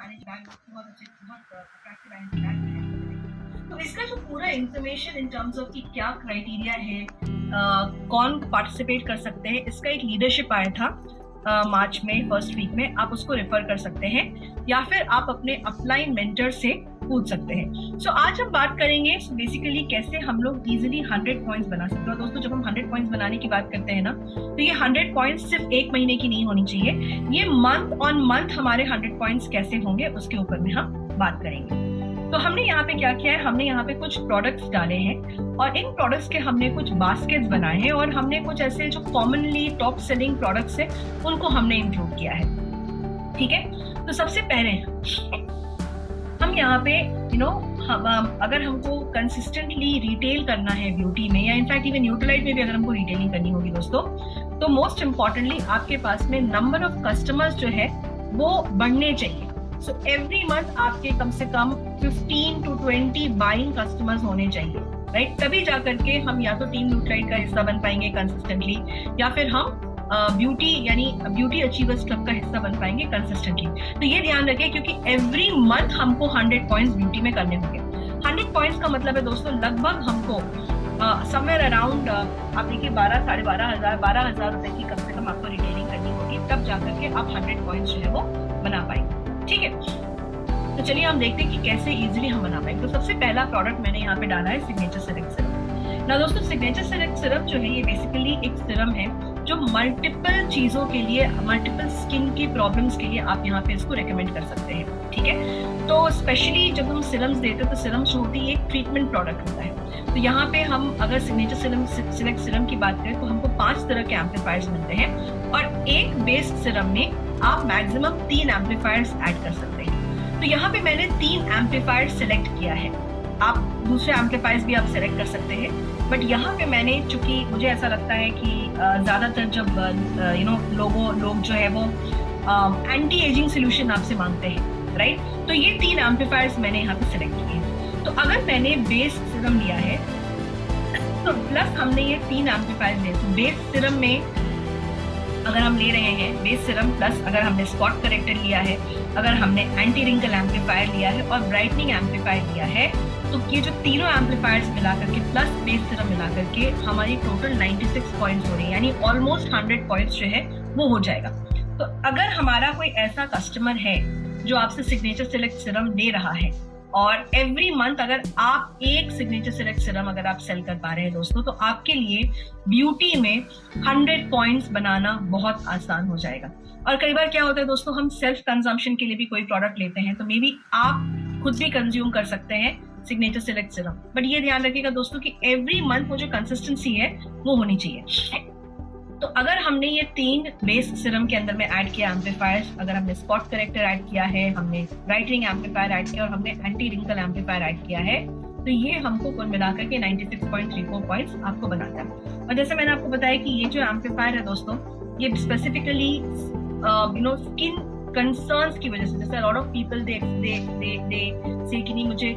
आने के बाद बहुत अच्छे बहुत अट्रैक्टिव आने के बाद, तो इसका जो पूरा इंफॉर्मेशन इन टर्म्स ऑफ कि क्या क्राइटेरिया है, कौन पार्टिसिपेट कर सकते हैं, इसका एक लीडरशिप आया था मार्च में फर्स्ट वीक में, आप उसको रेफर कर सकते हैं या फिर आप अपने अपलाइन मेंटर से पूछ सकते हैं। सो आज हम बात करेंगे बेसिकली कैसे हम लोग इजीली 100 पॉइंट्स बना सकते हैं। दोस्तों, जब हम 100 पॉइंट्स बनाने की बात करते हैं ना, तो ये 100 पॉइंट्स सिर्फ एक महीने की नहीं होनी चाहिए, ये मंथ ऑन मंथ हमारे 100 पॉइंट्स कैसे होंगे उसके ऊपर में हम बात करेंगे। तो हमने यहाँ पे क्या किया है, हमने यहाँ पे कुछ प्रोडक्ट्स डाले हैं और इन प्रोडक्ट्स के हमने कुछ बास्केट्स बनाए हैं और हमने कुछ ऐसे जो कॉमनली टॉप सेलिंग प्रोडक्ट्स है उनको हमने इंक्लूड किया है। ठीक है, तो सबसे पहले हम यहाँ पे अगर हमको कंसिस्टेंटली रिटेल करना है ब्यूटी में या इनफैक्ट इवन न्यूट्रलाइट में भी अगर हमको रिटेलिंग करनी होगी दोस्तों, तो मोस्ट इम्पॉर्टेंटली आपके पास में नंबर ऑफ कस्टमर्स जो है वो बढ़ने चाहिए। सो एवरी मंथ आपके कम से कम 15 to 20 बाइंग कस्टमर्स होने चाहिए, राइट? तभी जाकर के हम या तो टीम न्यूट्रलाइट का हिस्सा बन पाएंगे कंसिस्टेंटली या फिर हम ब्यूटी यानी ब्यूटी अचीवर्स क्लब का हिस्सा बन पाएंगे कंसिस्टेंटली। तो ये ध्यान रखें क्योंकि एवरी मंथ हमको 100 पॉइंट्स ब्यूटी में करने होंगे। 100 पॉइंट्स का मतलब है दोस्तों लगभग हमको समवेयर अराउंड आप देखिए 12,000 रुपए की कम से कम आपको रिटेलिंग करनी होगी, तब जाकर के आप 100 पॉइंट्स जो है वो बना पाएंगे। ठीक है, तो चलिए हम देखते हैं कि कैसे इजीली हम बना पाएंगे। तो सबसे पहला प्रोडक्ट मैंने यहाँ पे डाला है सिग्नेचर सेलेक्ट सिरम। ना दोस्तों, सिग्नेचर सेलेक्ट सिरम जो है ये बेसिकली एक सिरम है जो मल्टीपल चीजों के लिए, मल्टीपल स्किन की प्रॉब्लम्स के लिए आप यहाँ पे इसको रेकमेंड कर सकते हैं। ठीक है, तो स्पेशली जब हम सिरम्स देते हैं तो सिरम्स जो होती है एक ट्रीटमेंट प्रोडक्ट होता है। तो यहाँ पे हम अगर सिग्नेचर सेलेक्ट सिरम की बात करें तो हमको 5 तरह के एम्पलीफायर्स मिलते हैं और एक बेस सिरम में आप मैक्सिमम 3 एम्पलीफायर्स ऐड कर सकते हैं। तो यहाँ पे मैंने 3 एम्पलीफायर सिलेक्ट किया है, आप दूसरे एम्पलीफायर्स भी आप सिलेक्ट कर सकते हैं, बट यहाँ पे मैंने, चूंकि मुझे ऐसा लगता है कि ज्यादातर जब लोग जो है वो एंटी एजिंग सोल्यूशन आपसे मांगते हैं, राइट? तो ये 3 एम्पलीफायर्स मैंने यहाँ पे सिलेक्ट किए हैं। तो अगर मैंने बेस सिरम लिया है तो प्लस हमने ये 3 एम्पलीफायर्स लिए, तो बेस सिरम में अगर हम ले रहे हैं बेस सिरम प्लस अगर हमने स्पॉट करेक्टर लिया है, अगर हमने एंटी रिंकल एम्पलीफायर लिया है और ब्राइटनिंग एम्पलीफायर लिया है, तो ये जो तीनों एम्पलीफायर्स मिला करके प्लस बेस सिरम मिला करके हमारी टोटल 96 पॉइंट्स हो रही है, यानी ऑलमोस्ट 100 पॉइंट्स जो है वो हो जाएगा। तो अगर हमारा कोई ऐसा कस्टमर है जो आपसे सिग्नेचर सेलेक्ट सिरम ले रहा है और एवरी मंथ अगर आप एक सिग्नेचर सेलेक्ट सिरम अगर आप सेल कर पा रहे हैं दोस्तों, तो आपके लिए ब्यूटी में 100 पॉइंट्स बनाना बहुत आसान हो जाएगा। और कई बार क्या होता है दोस्तों, हम सेल्फ कंजम्पशन के लिए भी कोई प्रोडक्ट लेते हैं, तो मे बी आप खुद भी कंज्यूम कर सकते हैं सिग्नेचर सेलेक्ट सिरम, बट ये ध्यान रखिएगा दोस्तों कि एवरी मंथ वो जो कंसिस्टेंसी है वो होनी चाहिए। तो अगर हमने ये 3 बेस सिरम के अंदर में ऐड किया एम्पलीफायर्स, अगर हमने स्पॉट करेक्टर ऐड किया है, हमने ब्राइटनिंग एम्पलीफायर ऐड किया और हमने एंटी रिंकल एम्पलीफायर ऐड किया है, तो ये हमको कुल मिलाकर के 96.34 पॉइंट्स आपको बनाता है। और जैसे मैंने आपको बताया कि ये जो एम्पलीफायर है दोस्तों, ये स्पेसिफिकली स्किन कंसर्न्स की वजह से, जैसे लॉट ऑफ पीपल दे से कि नहीं मुझे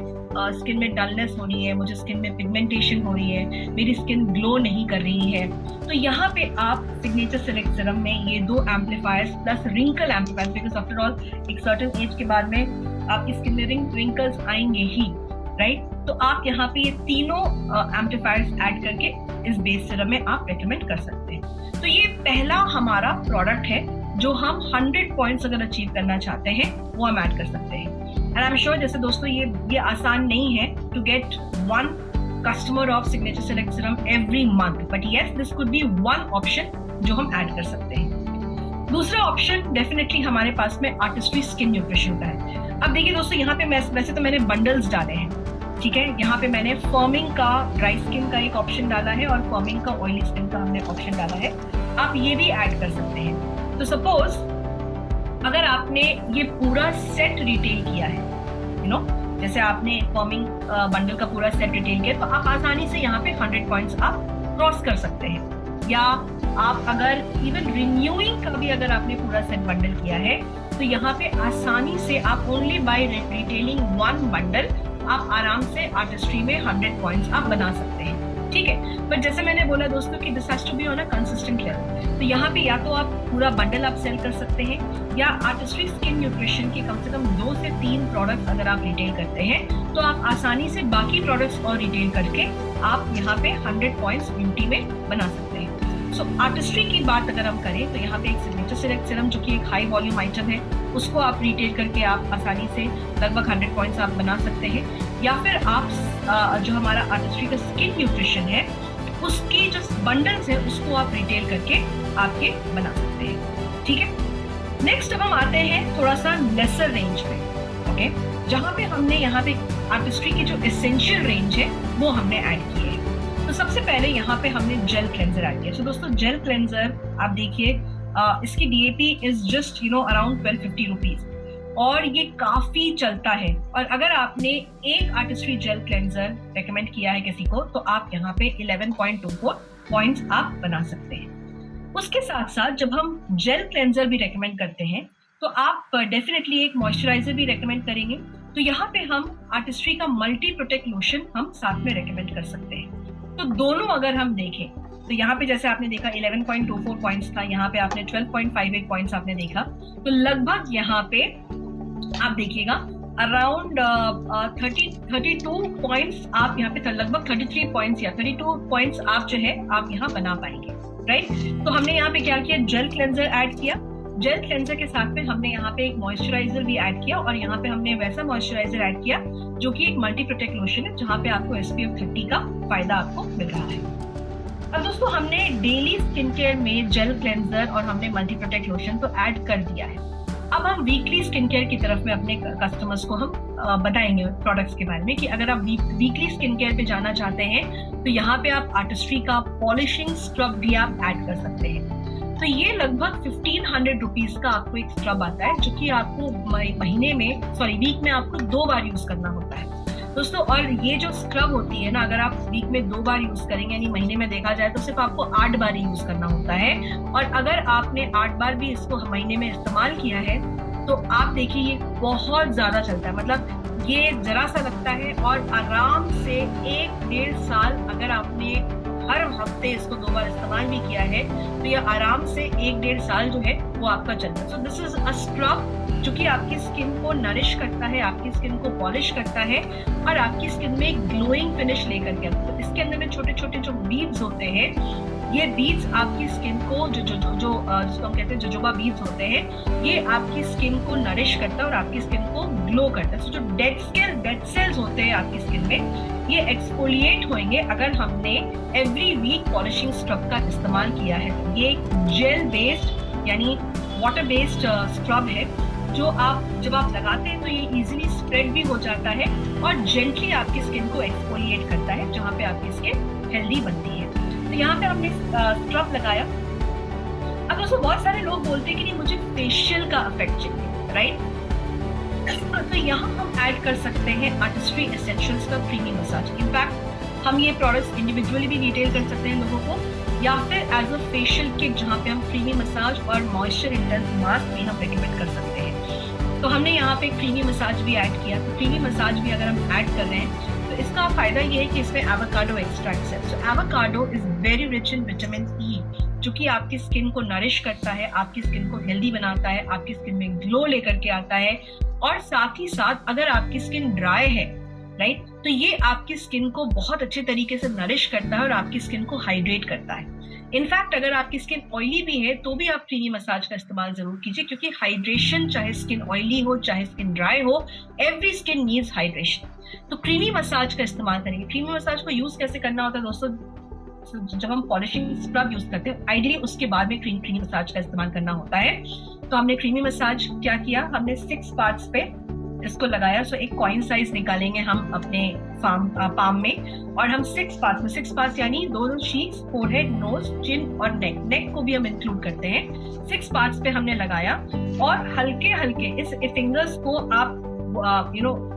स्किन में डलनेस हो रही है, मुझे स्किन में पिगमेंटेशन हो रही है, मेरी स्किन ग्लो नहीं कर रही है, तो यहाँ पे आप सिग्नेचर सेलेक्ट सिरम में ये 2 amplifiers plus wrinkle amplifiers, because after all एक सर्टेन एज के बाद में आपकी स्किन में रिंकल्स आएंगे ही, राइट? तो आप यहाँ पे ये तीनों एम्पलीफायर्स ऐड करके इस बेस सिरम में आप रेकमेंड कर सकते हैं। तो ये पहला हमारा प्रोडक्ट है जो हम 100 पॉइंट्स अगर अचीव करना चाहते हैं वो हम ऐड कर सकते हैं। एंड आई एम श्योर जैसे दोस्तों ये आसान नहीं है to get 1 customer of signature select serum every month, but yes this could be 1 option जो हम ऐड कर सकते हैं। दूसरा ऑप्शन डेफिनेटली हमारे पास में आर्टिस्ट्री स्किन न्यूट्रिशन का है। अब देखिए दोस्तों, यहाँ पे वैसे तो मैंने बंडल्स डाले हैं, ठीक है? यहाँ पे मैंने फर्मिंग का, ड्राई स्किन का एक ऑप्शन डाला है और फर्मिंग का, ऑयली स्किन का हमने ऑप्शन डाला है, आप ये भी ऐड कर सकते हैं। तो सपोज अगर आपने ये पूरा सेट रिटेल किया है, जैसे आपने फर्मिंग बंडल का पूरा सेट रिटेल किया, तो आप आसानी से यहाँ पे 100 पॉइंट्स आप क्रॉस कर सकते हैं। या आप अगर इवन रिन्यूइंग का भी अगर आपने पूरा सेट बंडल किया है, तो यहाँ पे आसानी से आप ओनली बाय रिटेलिंग 1 बंडल आप आराम से आर्टिस्ट्री में 100 पॉइंट्स आप बना सकते हैं। ठीक है। पर जैसे मैंने बोला दोस्तों कि this has to be on a consistent level. तो यहाँ पे या तो आप पूरा बंडल आप सेल कर सकते हैं, या आर्टिस्ट्री स्किन न्यूट्रिशन के कम से कम 2 से 3 प्रोडक्ट्स अगर आप रिटेल करते हैं तो आप आसानी से बाकी प्रोडक्ट्स और रिटेल करके आप यहाँ पे 100 पॉइंट्स ब्यूटी में बना सकते हैं। सो आर्टिस्ट्री की बात अगर हम करें तो यहाँ पे एक सिग्नेचर सिलेक्ट सीरम जो कि एक हाई वॉल्यूम आइटम है, उसको आप रिटेल करके आप आसानी से लगभग 100 पॉइंट्स आप बना सकते हैं। या फिर आप जो हमारा आर्टिस्ट्री का स्किन न्यूट्रिशन है उसकी जो बंडल्स है उसको आप रिटेल करके आपके बना सकते हैं। ठीक है। नेक्स्ट अब हम आते हैं थोड़ा सा लेसर रेंज पे, ओके, जहाँ पे हमने यहाँ पे आर्टिस्ट्री की जो एसेंशियल रेंज है वो हमने ऐड की है। तो सबसे पहले यहाँ पे हमने जेल क्लेंजर ऐड किया। तो दोस्तों जेल क्लेंजर आप देखिए, इसकी DAP is just around 1250 rupees, और ये काफी चलता है। और अगर आपने एक आर्टिस्ट्री जेल क्लेंजर रेकमेंड किया है किसी को तो आप यहाँ पे 11.24 पॉइंट्स आप बना सकते हैं। उसके साथ साथ जब हम जेल क्लेंजर भी रेकमेंड करते हैं तो आप डेफिनेटली एक मॉइस्चराइजर भी रेकमेंड करेंगे। तो यहाँ पे हम आर्टिस्ट्री का मल्टी प्रोटेक्ट लोशन हम साथ में रेकमेंड कर सकते हैं। तो दोनों अगर हम देखें तो यहाँ पे जैसे आपने देखा 11.24 पॉइंट्स था, यहाँ पे आपने 12.58 पॉइंट्स आपने देखा, तो लगभग यहाँ पे आप देखिएगा अराउंड 32 पॉइंट्स आप यहाँ पे लगभग 33 पॉइंट्स या 32 पॉइंट्स आप जो है आप यहाँ बना पाएंगे, राइट। तो हमने यहाँ पे क्या किया, जेल क्लेंजर ऐड किया। जेल क्लेंजर के साथ में हमने यहाँ पे एक मॉइस्चराइजर भी ऐड किया, और यहाँ पे हमने वैसा मॉइस्चराइजर ऐड किया जो कि एक मल्टी प्रोटेक्ट लोशन है, जहाँ पे आपको SPF 30 का फायदा आपको मिल रहा है। अब दोस्तों हमने डेली स्किन केयर में जेल क्लेंजर और हमने मल्टी प्रोटेक्ट लोशन तो ऐड कर दिया है। अब हम वीकली स्किन केयर की तरफ में अपने कस्टमर्स को हम बताएंगे प्रोडक्ट्स के बारे में कि अगर आप वीकली स्किन केयर पे जाना चाहते हैं तो यहाँ पे आप आर्टिस्ट्री का पॉलिशिंग स्क्रब भी आप ऐड कर सकते हैं। तो ये लगभग 1500 रुपीज का आपको एक स्क्रब आता है, जो कि आपको वीक में आपको 2 बार यूज करना होता है दोस्तों। और ये जो स्क्रब होती है ना, अगर आप वीक में 2 बार यूज करेंगे, यानी महीने में देखा जाए तो सिर्फ आपको 8 बार ही यूज करना होता है। और अगर आपने 8 बार भी इसको महीने में इस्तेमाल किया है तो आप देखिए ये बहुत ज्यादा चलता है, मतलब ये जरा सा लगता है और आराम से 1-1.5 साल अगर आपने हर हफ्ते इसको 2 बार इस्तेमाल भी किया है तो ये आराम से 1-1.5 साल जो है वो आपका चलता है। So this is a scrub जो कि आपकी स्किन को नरिश करता है, आपकी स्किन को पॉलिश करता है और आपकी स्किन में एक ग्लोइंग फिनिश लेकर के आता है। तो इसके अंदर में छोटे छोटे जो बीड्स होते हैं, ये बीड्स आपकी स्किन को जिसको हम कहते हैं जोजोबा बीड्स होते हैं, ये आपकी स्किन को नरिश करता है और आपकी स्किन को ग्लो करता है। सो जो डेड सेल्स होते हैं आपकी स्किन में, ये एक्सफोलिएट होंगे अगर हमने एवरी वीक पॉलिशिंग स्क्रब का इस्तेमाल किया है। ये जेल बेस्ड यानी वाटर बेस्ड स्क्रब है, जो जब आप लगाते हैं तो ये इजीली स्प्रेड भी हो जाता है और जेंटली आपकी स्किन को एक्सफोलिएट करता है, जहाँ पे आपकी स्किन हेल्दी बनती है। तो यहाँ पे हमने स्क्रब लगाया। अब दोस्तों बहुत सारे लोग बोलते हैं कि नहीं मुझे फेशियल का इफेक्ट चाहिए, राइट। तो यहाँ हम ऐड कर सकते हैं आर्टिस्ट्री एसेंशियल्स का क्रीमी मसाज। इनफैक्ट हम ये प्रोडक्ट्स इंडिविजुअली भी रिटेल कर सकते हैं लोगों को, या फिर एज अ फेशियल किट जहाँ पे हम क्रीमी मसाज और मॉइस्चर इंटेंस मास्क भी हम रेकमेंड कर सकते हैं। तो हमने यहाँ पे क्रीमी मसाज भी ऐड किया। तो क्रीमी मसाज भी अगर हम ऐड कर रहे हैं तो इसका फायदा ये है कि इसमें एवोकाडो एक्सट्रैक्ट है। So avocado is very rich in vitamin E, जो कि आपकी स्किन को नरिश करता है, आपकी स्किन को हेल्दी बनाता है, आपकी स्किन में ग्लो लेकर के आता है। और साथ ही साथ अगर आपकी स्किन ड्राई है, राइट, तो ये आपकी स्किन को बहुत अच्छे तरीके से नरिश करता है और आपकी स्किन को हाइड्रेट करता है। इनफैक्ट अगर आपकी स्किन ऑयली भी है तो भी आप क्रीमी मसाज का इस्तेमाल जरूर कीजिए, क्योंकि हाइड्रेशन, चाहे स्किन ऑयली हो चाहे स्किन ड्राई हो, एवरी स्किन नीड्स हाइड्रेशन। तो क्रीमी मसाज का इस्तेमाल करेंगे। क्रीमी मसाज को यूज कैसे करना होता है दोस्तों, जब हम पॉलिशिंग स्क्रब यूज करते हैं आइडियली उसके बाद में क्रीमी मसाज का इस्तेमाल करना होता है। तो हमने क्रीमी मसाज क्या किया, हमने 6 पार्ट्स पे इसको लगाया। सो एक कॉइन साइज निकालेंगे हम अपने पाम में, और हम 6 पार्ट्स यानी दोनों चीक्स, फोरहेड, नोज, चिन और नेक को भी हम इंक्लूड करते हैं। 6 पार्ट्स पे हमने लगाया और हल्के हल्के इस फिंगर्स को आप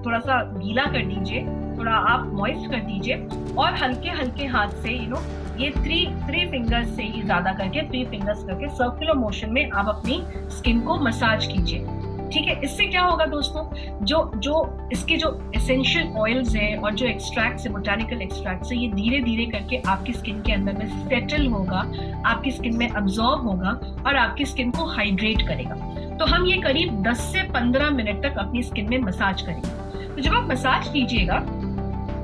थोड़ा सा गीला कर दीजिए, थोड़ा आप मॉइस्ट कर दीजिए और हल्के हल्के हाथ से ये 3 फिंगर्स से ही ज्यादा करके 3 फिंगर्स करके सर्कुलर मोशन में आप अपनी स्किन को मसाज कीजिए। ठीक है, इससे क्या होगा दोस्तों, जो इसके जो एसेंशियल ऑयल्स हैं और जो एक्सट्रैक्ट्स है, बोटानिकल एक्सट्रैक्ट्स है, ये धीरे धीरे करके आपकी स्किन के अंदर में सेटल होगा, आपकी स्किन में अब्सॉर्ब होगा और आपकी स्किन को हाइड्रेट करेगा। तो हम ये करीब 10 से 15 मिनट तक अपनी स्किन में मसाज करेंगे। तो जब आप मसाज कीजिएगा,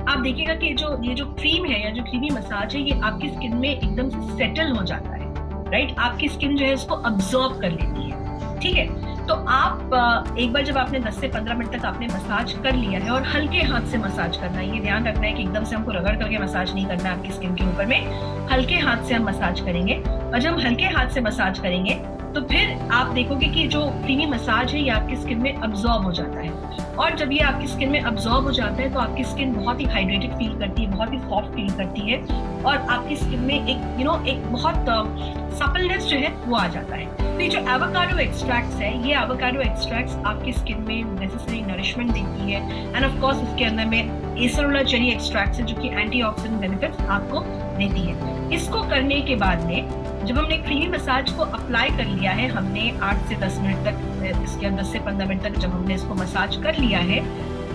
आप देखिएगा कि ये जो क्रीम है या जो क्रीमी मसाज है, ये आपकी स्किन में एकदम से सेटल हो जाता है, राइट। आपकी स्किन जो है इसको अब्सॉर्ब कर लेती है, ठीक है। तो आप एक बार जब आपने 10 से 15 मिनट तक आपने मसाज कर लिया है, और हल्के हाथ से मसाज करना है, ये ध्यान रखना है कि एकदम से हमको रगड़ करके मसाज नहीं करना है आपकी स्किन के ऊपर में, हल्के हाथ से हम मसाज करेंगे। और जब हम हल्के हाथ से मसाज करेंगे तो फिर आप देखोगे कि जो क्रीमी मसाज है ये आपकी स्किन में अब्सॉर्ब हो जाता है, और जब ये आपकी स्किन में अब्सॉर्ब हो जाता है तो आपकी स्किन बहुत ही हाइड्रेटेड फील करती है, बहुत ही सॉफ्ट फील करती है, और आपकी स्किन में एक बहुत सपलनेस जो है वो आ जाता है। तो ये जो एवोकाडो एक्सट्रैक्ट्स है, ये एवोकाडो एक्सट्रैक्ट्स आपकी स्किन में नेसेसरी नरिशमेंट देती है, एंड ऑफ कोर्स इसके अंदर में एसेरोला चेरी एक्सट्रैक्ट्स है जो कि एंटीऑक्सीडेंट बेनिफिट्स आपको देती है। इसको करने के बाद में जब हमने क्रीमी मसाज को अप्लाई कर लिया है, हमने 8 से 10 मिनट तक, इसके 10 से 15 मिनट तक जब हमने इसको मसाज कर लिया है,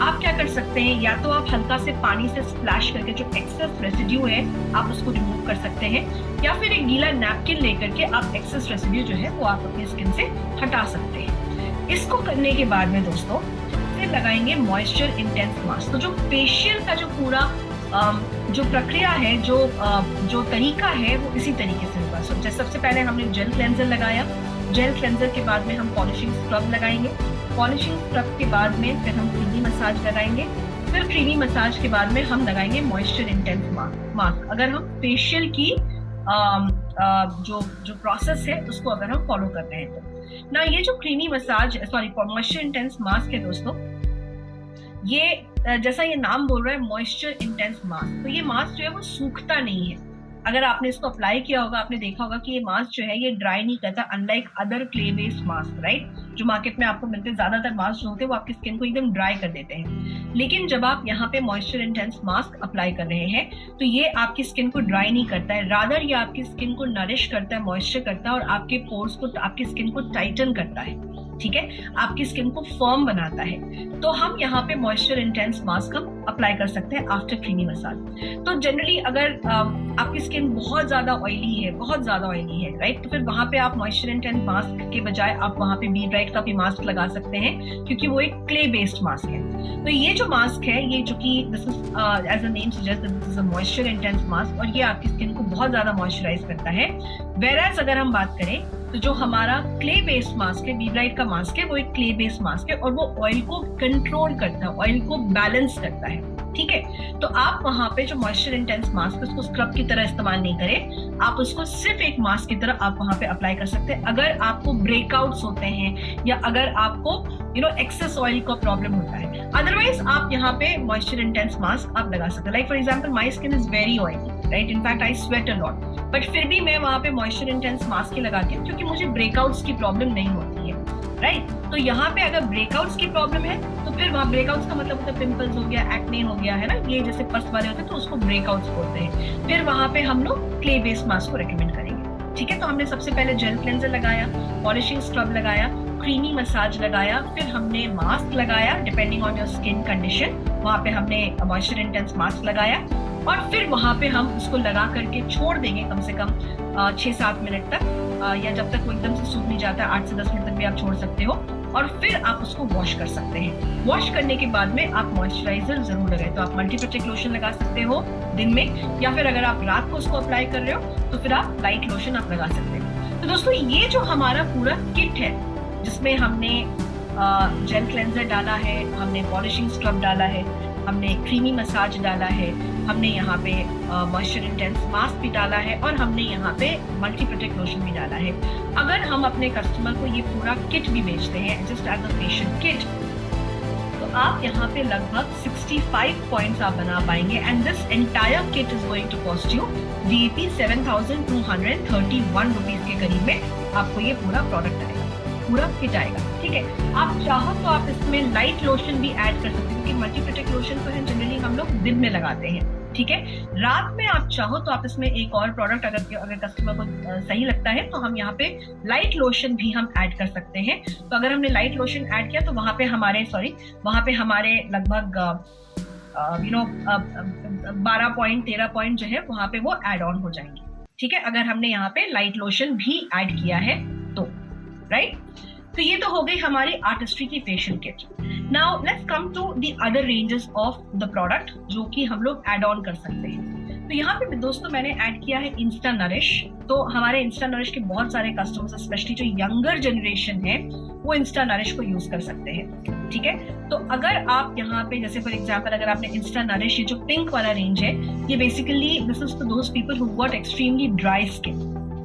आप क्या कर सकते हैं, या तो आप हल्का से पानी से स्प्लैश करके जो एक्सेस रेसिड्यू है आप उसको रिमूव कर सकते हैं, या फिर एक गीला नैपकिन लेकर के आप एक्सेस रेसिड्यू जो है वो आप अपनी स्किन से हटा सकते हैं। इसको करने के बाद में दोस्तों फिर लगाएंगे मॉइस्चर इंटेंस मास्क। तो जो फेशियल का जो पूरा जो प्रक्रिया है, जो तरीका है वो इसी तरीके से होगा। जैसे सबसे पहले हमने जेल क्लेंजर लगाया, जेल क्लेंजर के बाद में हम पॉलिशिंग स्क्रब लगाएंगे, पॉलिशिंग स्क्रब के बाद में फिर हम क्रीमी मसाज लगाएंगे, फिर क्रीमी मसाज के बाद में हम लगाएंगे मॉइस्चर इंटेंस मास्क। अगर हम फेशियल की जो प्रोसेस है उसको अगर हम फॉलो कर रहे हैं तो ना, ये जो creamy massage moisture intense mask है दोस्तों, ये जैसा ये नाम बोल रहा है मॉइस्चर इंटेंस मास्क, तो ये मास्क जो है वो सूखता नहीं है। अगर आपने इसको अप्लाई किया होगा, आपने देखा होगा कि ये मास्क जो है ये ड्राई नहीं करता, unlike other clay based mask, right, जो मार्केट में आपको मिलते हैं। ज्यादातर मास्क जो होते हैं वो आपकी स्किन को एकदम ड्राई कर देते हैं, लेकिन जब आप यहाँ पे मॉइस्चर इंटेंस मास्क अप्लाई कर रहे हैं तो ये आपकी स्किन को ड्राई नहीं करता है, रादर ये आपकी स्किन को नरिश करता है, मॉइस्चर करता है, और आपके पोर्स को, आपकी स्किन को टाइटन करता है, ठीक है, आपकी स्किन को फर्म बनाता है। तो हम यहाँ पे मॉइस्चर इंटेंस मास्क हम अप्लाई कर सकते हैं आफ्टर क्रीमी मसाज। तो जनरली अगर आपकी स्किन बहुत ज्यादा ऑयली है, राइट, तो फिर वहां पे आप मॉइस्चर इंटेंस मास्क के बजाय आप वहां पे बी ब्राइट का भी मास्क लगा सकते हैं, क्योंकि वो एक क्ले बेस्ड मास्क है। तो ये जो मास्क है, ये जो कि this is as a name suggest, this is a moisture intense mask, और ये आपकी स्किन को बहुत ज्यादा मॉइस्चराइज करता है। वेराज अगर हम बात करें तो जो हमारा क्ले बेस्ड मास्क है, बी ब्राइट का मास्क है, वो एक क्ले बेस्ड मास्क है, और वो ऑयल को कंट्रोल करता है, ऑयल को बैलेंस करता है, ठीक है। तो आप वहां पे जो मॉइस्चर इंटेंस मास्क है उसको स्क्रब की तरह इस्तेमाल नहीं करें, आप उसको सिर्फ एक मास्क की तरह आप वहां पे अप्लाई कर सकते हैं। अगर आपको ब्रेकआउट्स होते हैं या अगर आपको एक्सेस ऑयल का प्रॉब्लम होता है, अदरवाइज आप यहाँ पे मॉइस्चर इंटेंस मास्क आप लगा सकते हैं। Like for example my skin is very oily, right, in fact I sweat a lot, but फिर भी मैं वहां पे मॉइस्चर इंटेंस मास्क ही लगाती हूँ, क्योंकि मुझे ब्रेकआउट्स की प्रॉब्लम नहीं होती है, राइट। तो यहाँ पे अगर ब्रेकआउट्स की प्रॉब्लम है तो फिर वहाँ ब्रेकआउट्स का मतलब होता है पिंपल्स हो गया, एक्ने हो गया, है ना, ये जैसे पर्स वाले होते हैं तो उसको ब्रेकआउट्स बोलते हैं। फिर वहाँ पे हम लोग क्ले बेस्ड मास्क को रेकमेंड करेंगे, ठीक है। तो हमने सबसे पहले जेल क्लेंजर लगाया, पॉलिशिंग स्क्रब लगाया, क्रीमी मसाज लगाया, फिर हमने मास्क लगाया depending on your skin condition, वहाँ पे हमने मॉइस्चर इंटेंस मास्क लगाया, और फिर वहाँ पे हम उसको लगा करके छोड़ देंगे कम से कम 6-7 मिनट तक, या जब तक वो एकदम से सूख नहीं जाता, 8 से 10 मिनट तक भी आप छोड़ सकते हो, और फिर आप उसको वॉश कर सकते हैं। वॉश करने के बाद में आप मॉइस्चराइजर जरूर लगाएं, तो आप मल्टी प्रोटेक्ट लोशन लगा सकते हो दिन में, या फिर अगर आप रात को उसको अप्लाई कर रहे हो तो फिर आप लाइट लोशन आप लगा सकते हो। तो दोस्तों ये जो हमारा पूरा किट है, जिसमें हमने जेल क्लेंजर डाला है, हमने पॉलिशिंग स्क्रब डाला है, हमने क्रीमी मसाज डाला है, हमने यहाँ पे मॉइस्चर इंटेंस मास्क भी डाला है, और हमने यहाँ पे मल्टी प्रोटेक्ट लोशन भी डाला है। अगर हम अपने कस्टमर को ये पूरा किट भी बेचते हैं just as a facial kit, तो आप यहाँ पे लगभग 65 पॉइंट्स आप बना पाएंगे, and this entire kit is going to cost you DAP 7,231 rupees के करीब में आपको ये पूरा प्रोडक्ट आएगा, पूरा किट आएगा, ठीक है। आप चाहो तो आप इसमें लाइट लोशन भी ऐड कर सकते हैं, क्योंकि मल्टी प्रोटेक्ट लोशन तो है जनरली हम लोग दिन में लगाते हैं, ठीक है। रात में आप चाहो तो आप इसमें एक और प्रोडक्ट अगर कस्टमर को सही लगता है तो हम यहाँ पे लाइट लोशन भी हम ऐड कर सकते हैं। तो अगर हमने लाइट लोशन ऐड किया तो वहां पे हमारे लगभग 12 पॉइंट 13 पॉइंट जो है वहां पे वो ऐड ऑन हो जाएंगे। ठीक है, अगर हमने यहाँ पे लाइट लोशन भी ऐड किया है तो, राइट। तो ये तो हो गई हमारी आर्टिस्ट्री की facial kit. Now let's come to the other ranges of the product जो कि हम लोग ऐड ऑन कर सकते हैं। तो यहाँ पे दोस्तों मैंने ऐड किया है इंस्टा नरिश। तो हमारे इंस्टा नरिश के बहुत सारे कस्टमर्स, स्पेशली जो यंगर जनरेशन है, वो इंस्टा नरिश को यूज कर सकते हैं। ठीक है, तो अगर आप यहाँ पे जैसे फॉर एग्जांपल अगर आपने इंस्टा नरिश, ये जो पिंक वाला रेंज है, ये basically this is to those people who got extremely dry skin,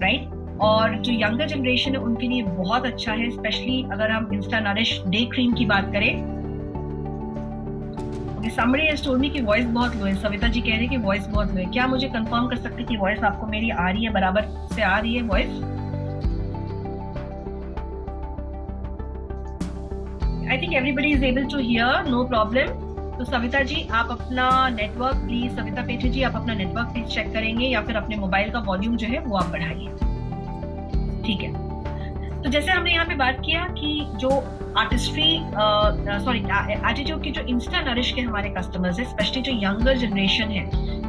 right. और जो यंगर जनरेशन है उनके लिए बहुत अच्छा है, स्पेशली अगर हम इंस्टा नरिश डे क्रीम की बात करें। समरी has told me कि वॉइस बहुत लो है। सविता जी कह रही है कि वॉइस बहुत लो है। क्या मुझे कंफर्म कर सकते हैं कि वॉइस आपको मेरी आ रही है, बराबर से आ रही है voice? I think everybody is able to hear, no problem. तो सविता जी आप अपना नेटवर्क प्लीज, सविता पेठी जी आप अपना नेटवर्क प्लीज चेक करेंगे या फिर अपने मोबाइल का वॉल्यूम जो है वो आप बढ़ाइए। ठीक है, तो जैसे हमने यहाँ पे बात किया कि जो एटीट्यूड की जो इंस्टा नरिश के हमारे कस्टमर्स है, स्पेशली जो यंगर जनरेशन है,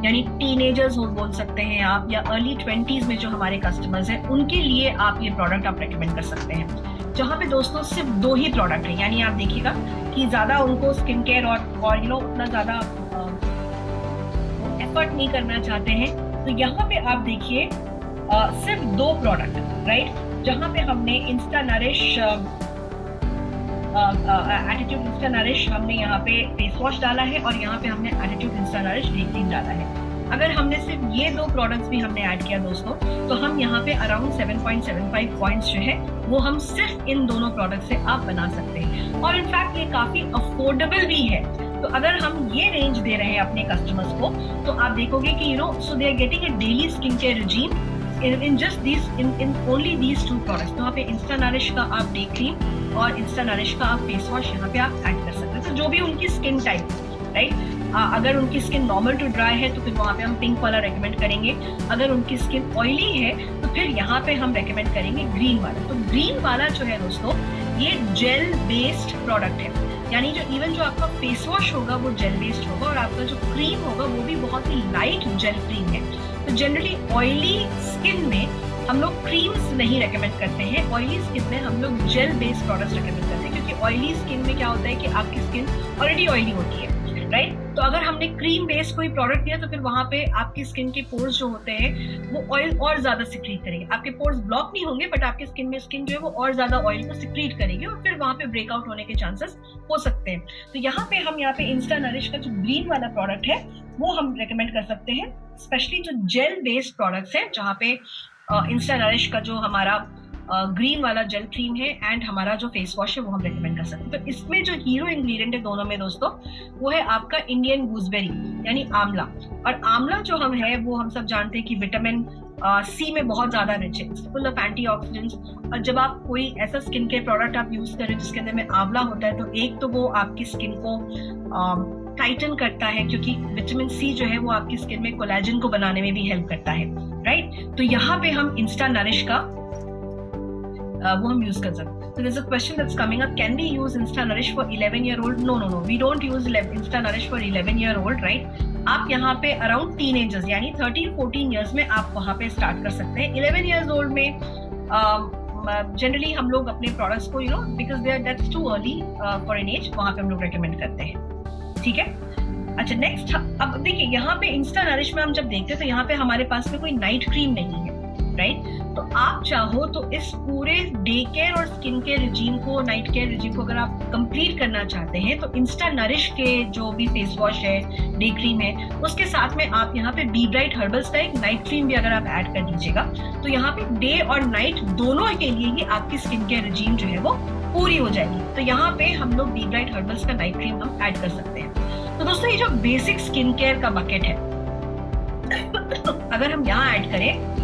यानी टीनेजर्स हो बोल सकते हैं आप, या अर्ली 20s में जो हमारे कस्टमर्स हैं, उनके लिए आप ये प्रोडक्ट आप रेकमेंड कर सकते हैं। जहाँ पे दोस्तों सिर्फ 2 ही प्रोडक्ट है, यानी आप देखिएगा कि ज्यादा उनको स्किन केयर और उतना ज्यादा एफर्ट नहीं करना चाहते हैं। तो यहाँ पे आप देखिए सिर्फ 2 प्रोडक्ट, राइट, जहाँ पे हमने Insta nourish attitude Insta nourish हमने यहाँ पे फेस वॉश डाला है और यहाँ पे हमने attitude Insta nourish day cream डाला है। अगर हमने सिर्फ ये 2 प्रोडक्ट्स भी हमने ऐड किया दोस्तों, तो हम यहाँ पे अराउंड 7.75 पॉइंट्स जो है वो हम सिर्फ इन दोनों प्रोडक्ट से आप बना सकते हैं। और इनफैक्ट ये काफी अफोर्डेबल भी है। तो अगर हम ये रेंज दे रहे हैं अपने कस्टमर्स को, तो आप देखोगे कि so they are getting a daily skin care regime in just these in only these 2 products। तो यहाँ पे इंस्टा नरिश का आप डे क्रीम और इंस्टा नरिश का आप फेस वॉश यहाँ पे आप ऐड कर सकते हैं। तो जो भी उनकी स्किन टाइप, राइट, अगर उनकी स्किन नॉर्मल टू ड्राई है तो फिर वहाँ पे हम पिंक वाला रेकमेंड करेंगे। अगर उनकी स्किन ऑयली है तो फिर यहाँ पे हम रेकमेंड करेंगे ग्रीन वाला। तो ग्रीन वाला जो है दोस्तों ये जेल बेस्ड प्रोडक्ट है, यानी जो आपका फेस वॉश होगा वो जेल बेस्ड होगा और आपका जो क्रीम होगा वो भी बहुत ही लाइट जेल क्रीम है। तो जनरली ऑयली स्किन में हम लोग क्रीम्स नहीं रेकमेंड करते हैं, ऑयली स्किन में हम लोग जेल बेस्ड प्रोडक्ट्स रेकमेंड करते हैं, क्योंकि ऑयली स्किन में क्या होता है कि आपकी स्किन ऑलरेडी ऑयली होती है, राइट। तो अगर हमने क्रीम बेस्ड कोई प्रोडक्ट दिया तो फिर वहां पे आपकी स्किन के पोर्स जो होते हैं वो ऑयल और ज्यादा सिक्रीट करेंगे। आपके पोर्स ब्लॉक नहीं होंगे बट आपके स्किन जो है वो और ज्यादा ऑयल को सिक्रीट करेगी और फिर वहां पे ब्रेकआउट होने के चांसेस हो सकते हैं। तो यहाँ पे इंस्टा नरिश का जो ग्रीन वाला प्रोडक्ट है वो हम रेकमेंड कर सकते हैं, स्पेशली जो जेल बेस्ड प्रोडक्ट्स है, जहाँ पे इंस्टा नरिश का जो हमारा ग्रीन वाला जेल क्रीम है एंड हमारा जो फेस वॉश है वो हम रेकमेंड कर सकते हैं। तो इसमें जो हीरो इंग्रेडिएंट है दोनों में दोस्तों वो है आपका इंडियन गूसबेरी यानी आंवला। और आंवला जो वो हम सब जानते हैं कि विटामिन सी में बहुत ज्यादा रिच है, फुल ऑफ एंटीऑक्सीडेंट्स। और जब आप कोई ऐसा स्किन केयर प्रोडक्ट आप यूज करें जिसके अंदर में आंवला होता है, तो एक तो वो आपकी स्किन को टाइटन करता है, क्योंकि विटामिन सी जो है वो आपकी स्किन में कोलेजन को बनाने में भी हेल्प करता है, राइट। तो यहाँ पे हम इंस्टा नरिश का वो हम यूज कर सकते हैं। So there's a question that's coming up, can we use Insta Nourish for 11-year-old? No, we don't use Insta Nourish for 11-year-old, right? आप यहाँ पे अराउंड टीनेजर्स यानी 13-14 ईयर्स में आप वहाँ पे स्टार्ट कर सकते हैं। 11 years old में जनरली हम लोग अपने प्रोडक्ट्स को because that's too early for an age, वहाँ पे हम लोग रेकमेंड करते हैं। ठीक है, अच्छा नेक्स्ट अब देखिए यहाँ पे इंस्टा नरिश में हम जब देखते हैं तो यहाँ पे हमारे पास में कोई नाइट क्रीम नहीं है, राइट। तो आप चाहो तो इस पूरे डे केयर और स्किन केयर रिजीम को, नाइट केयर रिजीम को अगर आप कंप्लीट करना चाहते हैं तो इंस्टा नरिश के जो भी फेस वॉश है, डे क्रीम है, उसके साथ में आप यहाँ पे बी ब्राइट हर्बल्स का एक नाइट क्रीम भी अगर आप ऐड कर दीजिएगा तो यहाँ पे डे और नाइट दोनों के लिए ही आपकी स्किन केयर रिजीम जो है वो पूरी हो जाएगी। तो यहाँ पे हम लोग बी ब्राइट हर्बल्स का नाइट क्रीम हम ऐड कर सकते हैं। तो दोस्तों ये जो बेसिक स्किन केयर का बकेट है अगर हम यहाँ ऐड करें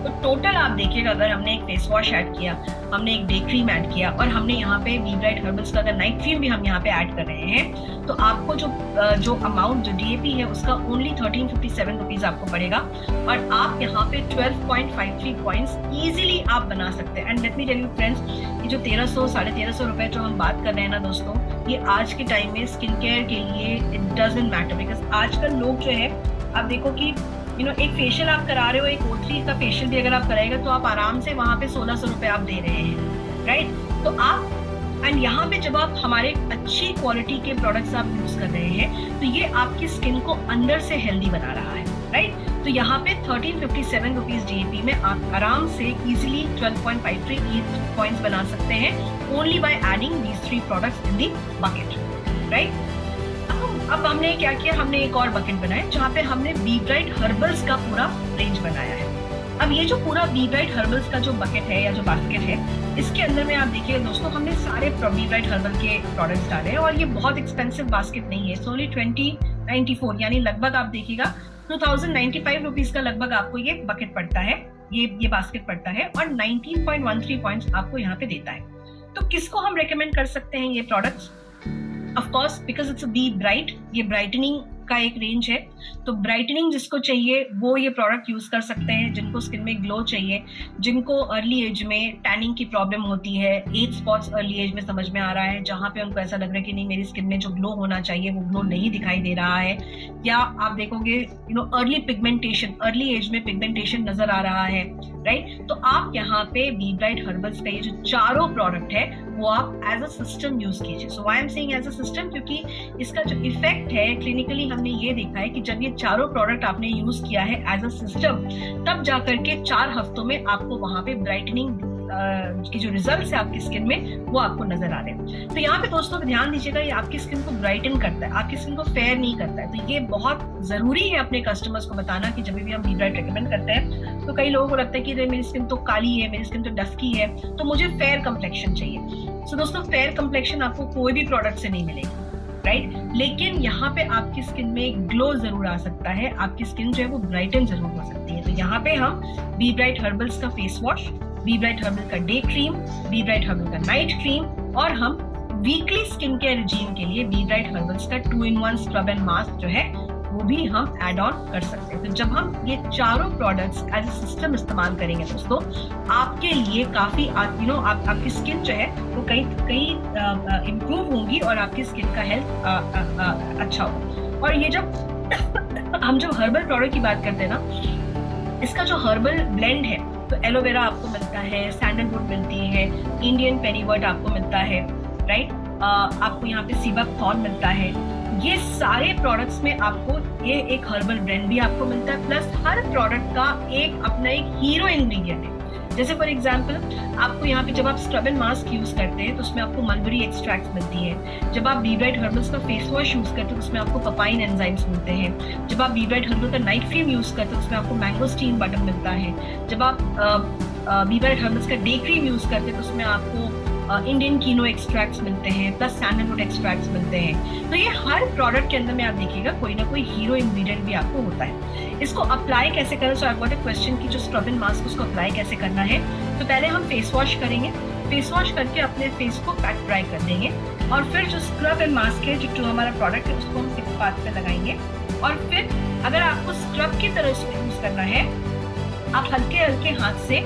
तो टोटल आप देखिएगा, अगर हमने एक फेस वॉश ऐड किया, हमने एक डे क्रीम ऐड किया और हमने यहाँ पे बी ब्राइट हर्बल्स का अगर नाइट क्रीम भी हम यहाँ पे ऐड कर रहे हैं, तो आपको जो अमाउंट जो DAP है उसका ओनली 1357 रुपीज आपको पड़ेगा और आप यहाँ पे 12.53 पॉइंट्स इजीली आप बना सकते हैं। And let me tell you friends, ये जो 1300 1350 रुपए जो हम बात कर रहे हैं ना दोस्तों, ये आज के टाइम में स्किन केयर के लिए इट डजंट मैटर, बिकॉज आजकल लोग जो है, आप देखो कि एक फेशियल आप करा रहे हो, एक O3 का फेशियल भी अगर आप कराएगा तो आप आराम से वहां पे 1600 रुपए आप दे रहे हैं, राइट? तो आप एंड यहाँ पे जब आप हमारे अच्छी क्वालिटी के प्रोडक्ट्स आप यूज कर रहे हैं तो ये आपकी स्किन को अंदर से हेल्दी बना रहा है, राइट? तो यहाँ पे 1357 रुपीज DAP में आप आराम से इजिली 12.53 पॉइंट्स बना सकते हैं only by adding these 3 products in the bucket, right? अब हमने क्या किया, हमने एक और बकेट बनाया जहाँ पे हमने बी ब्राइट हर्बल्स का पूरा रेंज बनाया है। अब ये जो पूरा बी ब्राइट हर्बल्स का जो बकेट है या जो बास्केट है, इसके अंदर में आप देखिए दोस्तों, हमने सारे बी ब्राइट हर्बल के प्रोडक्ट्स डाले हैं और ये बहुत एक्सपेंसिव बास्केट नहीं है, ओनली 2094, यानी लगभग आप देखिएगा 2095 रुपीज का लगभग आपको ये बकेट पड़ता है, ये बास्केट पड़ता है और 19.13 पॉइंट्स आपको यहाँ पे देता है। तो किसको हम रेकमेंड कर सकते हैं ये products? Of course because it's B bright, ये ब्राइटनिंग का एक रेंज है, तो ब्राइटनिंग जिसको चाहिए वो ये प्रोडक्ट यूज कर सकते हैं। जिनको स्किन में ग्लो चाहिए, जिनको अर्ली एज में टैनिंग की प्रॉब्लम होती है, एज स्पॉट्स अर्ली एज में समझ में आ रहा है, जहाँ पे उनको ऐसा लग रहा है कि नहीं मेरी स्किन में जो ग्लो होना चाहिए वो ग्लो नहीं दिखाई दे रहा है, या आप देखोगे अर्ली पिगमेंटेशन, अर्ली एज में पिगमेंटेशन नजर आ रहा है, राइट? तो आप यहाँ पे बी ब्राइट हर्बल्स का ये जो चारों प्रोडक्ट है वो आप एज अ सिस्टम यूज कीजिए। So I am saying as a system, क्योंकि इसका जो इफेक्ट है क्लिनिकली हमने ये देखा है कि जब ये चारों प्रोडक्ट आपने यूज किया है एज अ सिस्टम, तब जाकर के 4 हफ्तों में आपको वहां पे ब्राइटनिंग की जो रिजल्ट्स है आपकी स्किन में वो आपको नजर आ रहे हैं। तो यहाँ पे दोस्तों ध्यान दीजिएगा, ये आपकी स्किन को ब्राइटन करता है, आपकी स्किन को फेयर नहीं करता है। तो ये बहुत जरूरी है अपने कस्टमर्स को बताना कि जब भी हम बी ब्राइट रेकमेंड करते हैं तो कई लोगों को लगता है कि मेरी स्किन तो काली है, मेरी स्किन तो डस्की है, तो मुझे फेयर कंप्लेक्शन चाहिए। सो दोस्तों, फेयर कंप्लेक्शन आपको कोई भी प्रोडक्ट से नहीं मिलेगी, राइट? लेकिन यहाँ पे आपकी स्किन में ग्लो जरूर आ सकता है, आपकी स्किन जो है वो ब्राइटन जरूर हो सकती है। तो यहाँ पे हम बी ब्राइट हर्बल्स का face wash, B bright herbal का day cream, B bright herbal का नाइट क्रीम और हम वीकली स्किन केयर रिजीम के लिए बी ब्राइट हर्बल्स का 2-in-1 स्क्रब एंड मास्क जो है वो भी हम एड ऑन कर सकते हैं। तो जब हम ये चारों प्रोडक्ट्स एज अ सिस्टम इस्तेमाल करेंगे दोस्तों, आपके लिए काफी आपकी स्किन जो है वो कई इम्प्रूव होगी और आपकी स्किन का हेल्थ अच्छा होगा। और ये जब हम जब हर्बल प्रोडक्ट की बात करते हैं ना, इसका जो हर्बल ब्लेंड है, तो एलोवेरा आपको मिलता है, सैंडलवुड मिलती है, इंडियन पेनीवर्ट आपको मिलता है, राइट? आपको यहाँ पे सीबक थॉर्न मिलता है। ये सारे प्रोडक्ट्स में आपको ये एक हर्बल ब्लेंड भी आपको मिलता है, प्लस हर प्रोडक्ट का अपना एक हीरो इंग्रेडिएंट है। जैसे फॉर एग्जांपल आपको यहाँ पे जब आप स्क्रब एंड मास्क यूज करते हैं तो उसमें आपको मलबरी एक्सट्रैक्ट मिलती है। जब आप बी ब्राइट हर्बल्स का फेस वॉश यूज करते हैं तो उसमें आपको पपाइन एंजाइम्स मिलते हैं। जब आप बी ब्राइट हर्बल का नाइट क्रीम यूज करते हैं तो उसमें आपको मैंगोस्टीन बटन मिलता है। जब आप बी ब्राइट हर्बल्स का डे क्रीम यूज करते हैं तो उसमें आपको इंडियन कीनो एक्सट्रैक्ट्स मिलते हैं, प्लस सैंडलवुड एक्सट्रैक्ट्स मिलते हैं। तो ये हर प्रोडक्ट के अंदर में आप देखिएगा कोई ना कोई हीरो इंग्रेडिएंट भी आपको होता है। इसको अप्लाई कैसे करें? सो आई गॉट अ क्वेश्चन कि जो स्क्रब एंड मास्क उसको अप्लाई कैसे करना है। तो पहले हम फेस वॉश करेंगे, फेस वॉश करके अपने फेस को पैक ड्राई कर देंगे और फिर जो स्क्रब एंड मास्क है, जो हमारा प्रोडक्ट है, उसको हम 6 पार्ट पे लगाएंगे। और फिर अगर आपको स्क्रब की तरह इसको यूज करना है, आप हल्के हल्के हाथ से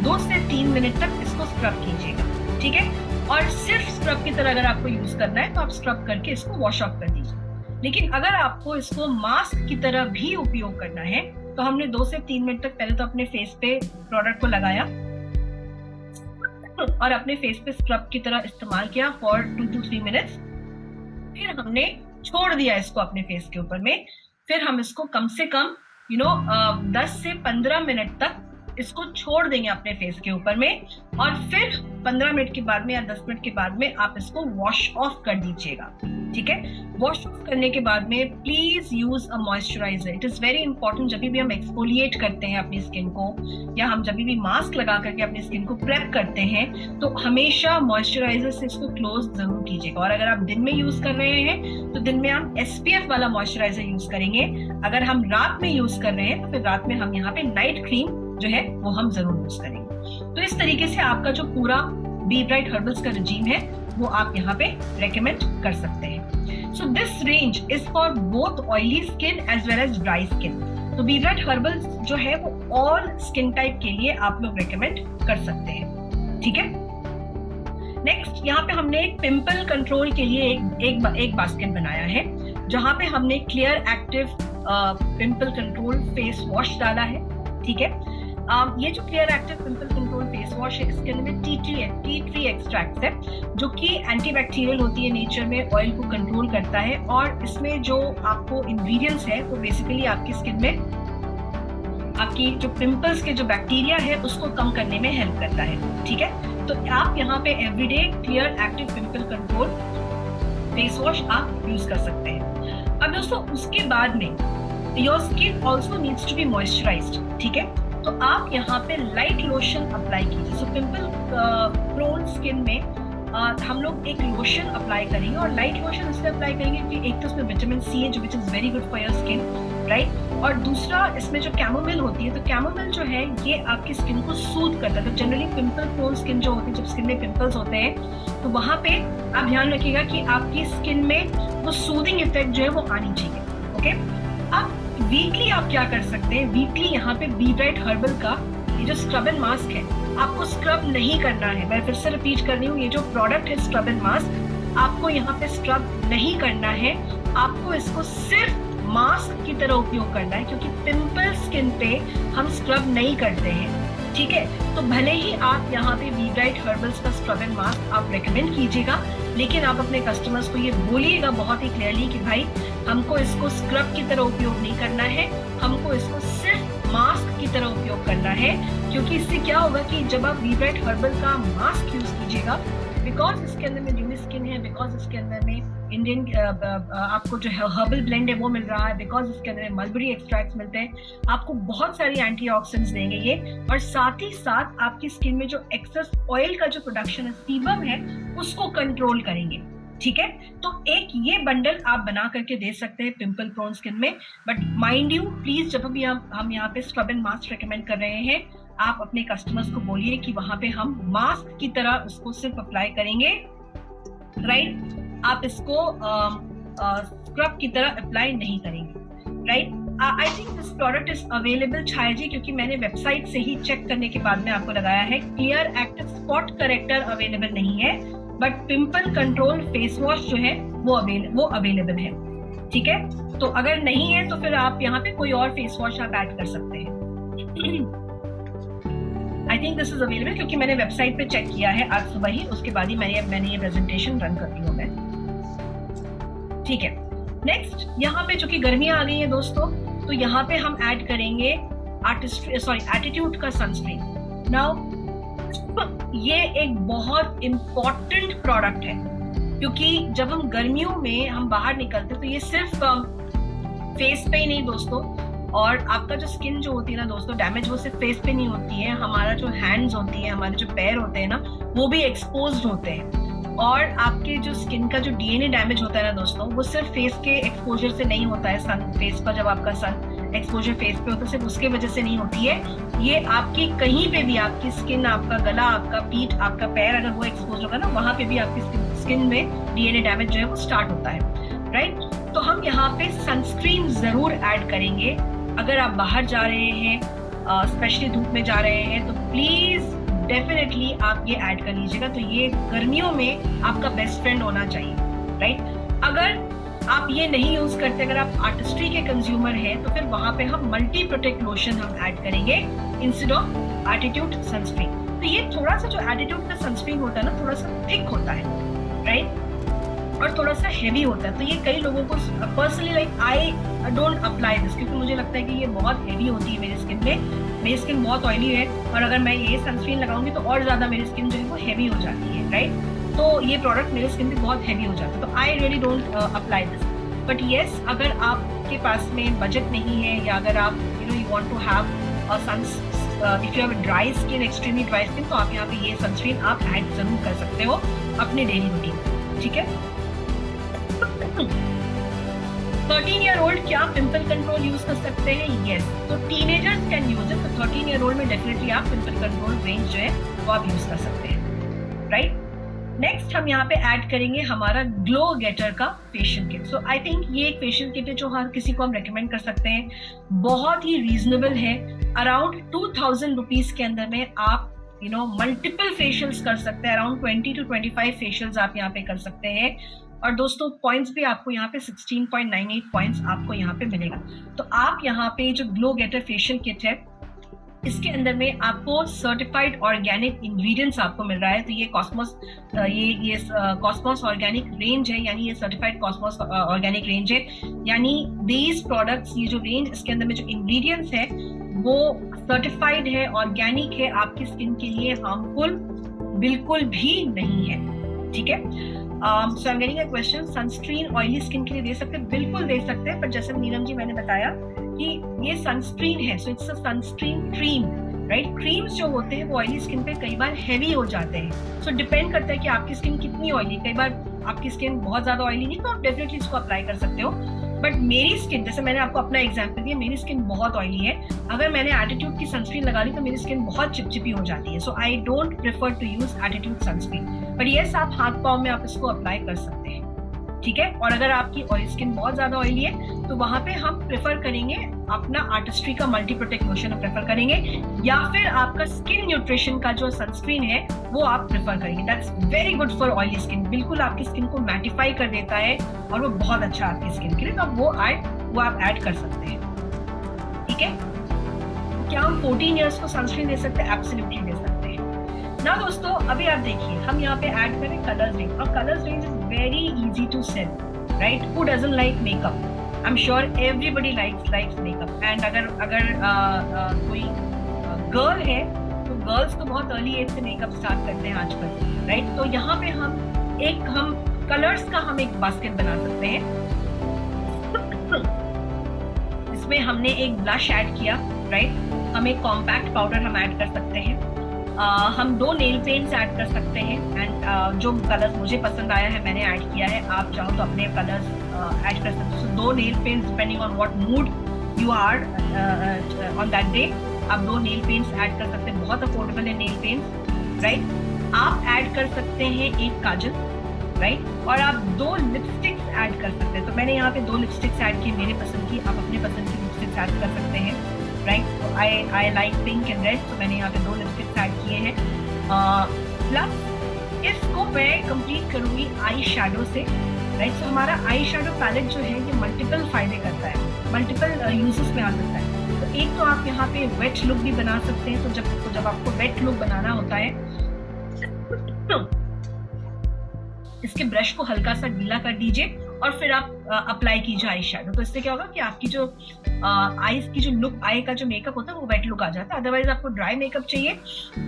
2 से 3 मिनट तक इसको स्क्रब कीजिएगा, ठीक है? और सिर्फ स्क्रब की तरह अगर आपको यूज करना है तो आप स्क्रब करके इसको वॉश ऑफ कर दीजिए। लेकिन अगर आपको इसको मास्क की तरह भी उपयोग करना है तो हमने 2 से 3 मिनट तक पहले तो अपने फेस पे प्रोडक्ट को लगाया और अपने फेस पे स्क्रब की तरह इस्तेमाल किया फॉर 2 to 3 मिनट्स। फिर हमने छोड़ दिया इसको अपने फेस के ऊपर में। फिर हम इसको कम से कम 10 से 15 मिनट तक इसको छोड़ देंगे अपने फेस के ऊपर में और फिर 15 मिनट के बाद में या 10 मिनट के बाद में आप इसको वॉश ऑफ कर दीजिएगा, ठीक है? वॉश ऑफ करने के बाद में please use a moisturiser. It is very important, जब भी हम एक्सफोलिएट करते हैं अपनी स्किन को या हम जब भी मास्क लगा करके अपनी स्किन को प्रेप करते हैं तो हमेशा मॉइस्चराइजर से इसको क्लोज जरूर कीजिएगा। और अगर आप दिन में यूज कर रहे हैं तो दिन में हम SPF वाला मॉइस्चराइजर यूज करेंगे। अगर हम रात में यूज कर रहे हैं तो फिर रात में हम यहाँ पे नाइट क्रीम जो है वो हम जरूर यूज करेंगे। तो इस तरीके से आपका जो पूरा बी ब्राइट हर्बल्स का रिजीम है वो आप यहाँ पे रेकमेंड कर सकते हैं। So this range is for both oily skin as well as dry skin. तो बी ब्राइट हर्बल्स जो है वो ऑल स्किन टाइप के लिए आप लोग रेकमेंड कर सकते हैं, ठीक है। नेक्स्ट यहाँ पे हमने एक पिंपल कंट्रोल के लिए एक बास्केट बनाया है, जहाँ पे हमने clear active pimple control face wash डाला है, ठीक है। ये जो clear active pimple control face wash है, इसके अंदर टी ट्री एक्सट्रैक्ट है, जो कि एंटीबैक्टीरियल होती है नेचर में, ऑयल को कंट्रोल करता है, और इसमें जो आपको इंग्रेडिएंट्स है वो बेसिकली आपकी स्किन में आपकी जो पिंपल्स के जो बैक्टीरिया है उसको कम करने में हेल्प करता है, ठीक है। तो आप यहाँ पे everyday clear active pimple control face wash आप यूज कर सकते हैं। अब दोस्तों उसके बाद में your skin also needs to be moisturised, ठीक है। तो आप यहाँ पे लाइट लोशन अप्लाई कीजिए। सो पिंपल प्रोन स्किन में हम लोग एक लोशन अप्लाई करेंगे, और लाइट लोशन इसलिए अप्लाई करेंगे क्योंकि एक तो इसमें विटामिन सी है जो which is very good for your skin, right, और दूसरा इसमें जो कैमोमिल होती है, तो कैमोमिल जो है ये आपकी स्किन को सूद करता है। तो जनरली पिंपल प्रोन स्किन जो होती है, जब स्किन में पिंपल्स होते हैं तो वहां पे आप ध्यान रखिएगा कि आपकी स्किन में वो सूदिंग इफेक्ट जो है वो आनी चाहिए, ओके। अब वीकली आप क्या कर सकते हैं, वीकली यहाँ पे बी ब्राइट हर्बल का ये जो स्क्रब एंड मास्क है, आपको स्क्रब नहीं करना है। मैं फिर से रिपीट कर रही हूँ, ये जो प्रोडक्ट है स्क्रब एंड मास्क, आपको यहाँ पे स्क्रब नहीं करना है, आपको इसको सिर्फ मास्क की तरह उपयोग करना है, क्योंकि पिंपल स्किन पे हम स्क्रब नहीं करते हैं, ठीक है। तो भले ही आप यहाँ पे बी ब्राइट हर्बल्स का स्क्रब एंड मास्क आप रेकमेंड कीजिएगा, लेकिन आप अपने कस्टमर्स को ये बोलिएगा बहुत ही क्लियरली कि भाई हमको इसको स्क्रब की तरह उपयोग नहीं करना है, हमको इसको सिर्फ मास्क की तरह उपयोग करना है। क्योंकि इससे क्या होगा कि जब आप बी ब्राइट हर्बल का मास्क यूज कीजिएगा, बिकॉज इसके अंदर में न्यूमी स्किन है, बिकॉज इसके अंदर में इंडियन आपको जो है हर्बल ब्लेंड है वो मिल रहा है, बिकॉज इसके अंदर मलबरी एक्सट्रैक्ट्स मिलते हैं, आपको बहुत सारी एंटीऑक्सीडेंट्स देंगे ये, और साथ ही साथ आपकी स्किन में जो एक्सेस ऑयल का जो प्रोडक्शन है, सीबम है, उसको कंट्रोल करेंगे, ठीक है। तो एक ये बंडल आप बना करके दे सकते हैं पिंपल प्रोन स्किन में। बट माइंड यू प्लीज, जब भी हम यहाँ पे स्क्रब एंड मास्क रेकमेंड कर रहे हैं, आप अपने कस्टमर्स को बोलिए कि वहां पे हम मास्क की तरह उसको सिर्फ अप्लाई करेंगे, राइट। आप इसको स्क्रब की तरह अप्लाई नहीं करेंगे, right. I think this product is available Chhaya ji, क्योंकि मैंने वेबसाइट से ही चेक करने के बाद में आपको लगाया है। Clear active spot character available नहीं है, but pimple control face wash जो है वो अवेलेबल है, ठीक है। तो अगर नहीं है तो फिर आप यहाँ पे कोई और फेस वॉश आप ऐड कर सकते हैं। आई थिंक दिस इज अवेलेबल, क्योंकि मैंने वेबसाइट पे चेक किया है आज सुबह ही, उसके बाद ही मैंने ये प्रेजेंटेशन रन कर दी हूँ मैं, ठीक है। नेक्स्ट यहाँ पे चूंकि गर्मियां आ गई है दोस्तों, तो यहाँ पे हम ऐड करेंगे एटीट्यूड का सनस्क्रीन। नाउ ये एक बहुत इम्पोर्टेंट प्रोडक्ट है, क्योंकि जब हम गर्मियों में हम बाहर निकलते तो ये सिर्फ फेस पे ही नहीं दोस्तों, और आपका जो स्किन जो होती है ना दोस्तों डैमेज, वो सिर्फ फेस पे नहीं होती है, हमारा जो हैंड्स होती है, हमारे जो पैर होते हैं ना, वो भी एक्सपोज्ड होते हैं। और आपके जो स्किन का जो डीएनए डैमेज होता है ना दोस्तों, वो सिर्फ फेस के एक्सपोजर से नहीं होता है। सन फेस पर जब आपका सन एक्सपोजर फेस पे होता है, सिर्फ उसके वजह से नहीं होती है, ये आपकी कहीं पे भी आपकी स्किन, आपका गला, आपका पीठ, आपका पैर, अगर वो एक्सपोज होगा ना, वहां पे भी आपकी स्किन में डीएनए डैमेज जो है वो स्टार्ट होता है, राइट। तो हम यहाँ पे सनस्क्रीन जरूर ऐड करेंगे। अगर आप बाहर जा रहे हैं, स्पेशली धूप में जा रहे हैं, तो प्लीज डेफिनेटली आप ये ऐड कर लीजिएगा। तो ये गर्मियों में आपका बेस्ट फ्रेंड होना चाहिए, राइट। अगर आप ये नहीं यूज करते, अगर आप आर्टिस्ट्री के कंज्यूमर हैं, तो फिर वहां पे हम मल्टी प्रोटेक्ट लोशन हम ऐड करेंगे इंस्टेड ऑफ एटीट्यूड सनस्क्रीन। तो ये थोड़ा सा जो एटीट्यूड का सनस्क्रीन होता है ना, थोड़ा सा थिक होता है, राइट, और थोड़ा सा हेवी होता है। तो ये कई लोगों को personally like I don't apply this, क्योंकि मुझे लगता है कि ये बहुत हेवी होती है मेरी स्किन में। मेरी स्किन बहुत ऑयली है, और अगर मैं ये सनस्क्रीन लगाऊंगी तो और ज्यादा मेरी स्किन जो है वो हेवी हो जाती है, राइट। तो ये प्रोडक्ट मेरी स्किन पे बहुत हेवी हो जाता है, तो I really don't apply this. But yes, अगर आपके पास में बजट नहीं है, या अगर आप you want to have a if you have dry skin, extremely dry skin, तो आप यहाँ पे ये सनस्क्रीन आप ऐड जरूर कर सकते हो अपने डेली रूटीन, ठीक है। 13-year-old क्या पिंपल कंट्रोल यूज कर सकते हैं? यस, तो टीनेजर्स कैन यूज इट। तो 13-year-old में डेफिनेटली आप पिंपल कंट्रोल रेंज जो है वो आप यूज कर सकते हैं, राइट। नेक्स्ट हम यहाँ पे ऐड करेंगे हमारा ग्लो गेटर का facial kit. So I think ये एक फेशियल किट है जो हर किसी को हम रेकमेंड कर सकते हैं, बहुत ही रीजनेबल है। अराउंड 2000 रुपीज के अंदर में आप मल्टीपल फेशियल्स कर सकते हैं। अराउंड 20 to 25 फेशियल्स आप यहाँ पे कर सकते हैं। और दोस्तों पॉइंट्स भी आपको यहाँ पे 16.98 पॉइंट्स आपको यहाँ पे मिलेगा। तो आप यहाँ पे जो ग्लो गेटर फेशियल किट है इसके अंदर में आपको सर्टिफाइड ऑर्गेनिक इंग्रेडिएंट्स आपको मिल रहा है। तो ये कॉस्मोस कॉस्मोस ऑर्गेनिक रेंज है, यानी ये सर्टिफाइड कॉस्मोस ऑर्गेनिक रेंज है। यानी दीज प्रोडक्ट्स, ये जो रेंज इसके अंदर में जो इंग्रेडिएंट्स है वो सर्टिफाइड है, ऑर्गेनिक है, आपकी स्किन के लिए हार्मफुल बिल्कुल भी नहीं है, ठीक है। So I am getting a question, sunscreen oily skin के लिए दे सकते हैं? बिल्कुल दे सकते हैं, पर जैसे नीलम जी मैंने बताया कि ये सनस्क्रीन है, so it's a sunscreen cream, right. Creams जो होते हैं वो ऑयली स्किन पे कई बार हैवी हो जाते हैं। सो डिपेंड करता है कि आपकी स्किन कितनी ऑयली। कई बार आपकी स्किन बहुत ज्यादा ऑयली नहीं तो आप डेफिनेटली इसको अप्लाई कर सकते हो। बट मेरी स्किन, जैसे मैंने आपको अपना एग्जांपल दिया, मेरी स्किन बहुत ऑयली है। अगर मैंने एटीट्यूड की सनस्क्रीन लगा ली तो मेरी स्किन बहुत चिपचिपी हो जाती है। So I don't prefer to use Attitude sunscreen. But yes, आप हाथ पाँव में आप इसको अप्लाई कर सकते हैं, ठीक है। और अगर आपकी ऑयल स्किन बहुत ज्यादा ऑयली है तो वहां पे हम प्रेफर करेंगे अपना आर्टिस्ट्री का मल्टी प्रोटेक्ट लोशन प्रेफर करेंगे, या फिर आपका स्किन न्यूट्रिशन का जो सनस्क्रीन है वो आप प्रेफर करेंगे। That's very good for oily skin, बिल्कुल आपकी स्किन को मैटिफाई कर देता है और वो बहुत अच्छा आपकी स्किन के लिए। तो वो आप ऐड कर सकते हैं, ठीक है। क्या हम 14 ईयर्स को सनस्क्रीन दे सकते हैं? एब्सोल्युटली दे सकते हैं ना। दोस्तों अभी आप देखिए, हम यहाँ पे ऐड करें कलर्स रेंज, और colours range is very easy to sell, right. Who doesn't like makeup? I am sure everybody likes makeup. And अगर कोई गर्ल है तो गर्ल्स तो बहुत अर्ली एज से मेकअप स्टार्ट करते हैं आजकल, राइट। तो यहाँ पे हम कलर्स का हम एक बास्केट बना सकते हैं। इसमें हमने एक ब्लश ऐड किया, राइट। हम एक कॉम्पैक्ट पाउडर हम ऐड कर सकते हैं। हम 2 नेल पेंट्स ऐड कर सकते हैं। एंड जो कलर्स मुझे पसंद आया है मैंने ऐड किया है, आप चाहो तो अपने कलर्स ऐड कर सकते हो। 2 nail paints depending on what mood you are on that day, आप 2 नेल पेंट्स ऐड कर सकते हैं। बहुत अफोर्डेबल है नेल पेंट्स, राइट। आप ऐड कर सकते हैं एक काजल, राइट। और आप 2 लिपस्टिक्स ऐड कर सकते हैं। तो मैंने यहाँ पे 2 लिपस्टिक्स ऐड की मेरे पसंद की, आप अपने पसंद की लिपस्टिक्स ऐड कर सकते हैं, राइट। तो I like pink and red, तो मैंने यहाँ पे 2 लिपस्टिक्स ऐड किए हैं। प्लस इसको मैं कंप्लीट करूंगी आई शेडो से, राइट। सो हमारा आई शेडो पैलेट जो है ये मल्टीपल फायदे करता है, मल्टीपल यूजेस में आ सकता है। तो एक तो आप यहाँ पे वेट लुक भी बना सकते हैं। तो जब आपको वेट लुक बनाना होता है इसके ब्रश को हल्का सा गीला कर दीजिए और फिर आप अप्लाई कीजिए आई शेडो। तो इससे क्या होगा कि आपकी जो आईज की जो लुक, आई का जो मेकअप होता है वो वेट लुक आ जाता है। अदरवाइज आपको ड्राई मेकअप चाहिए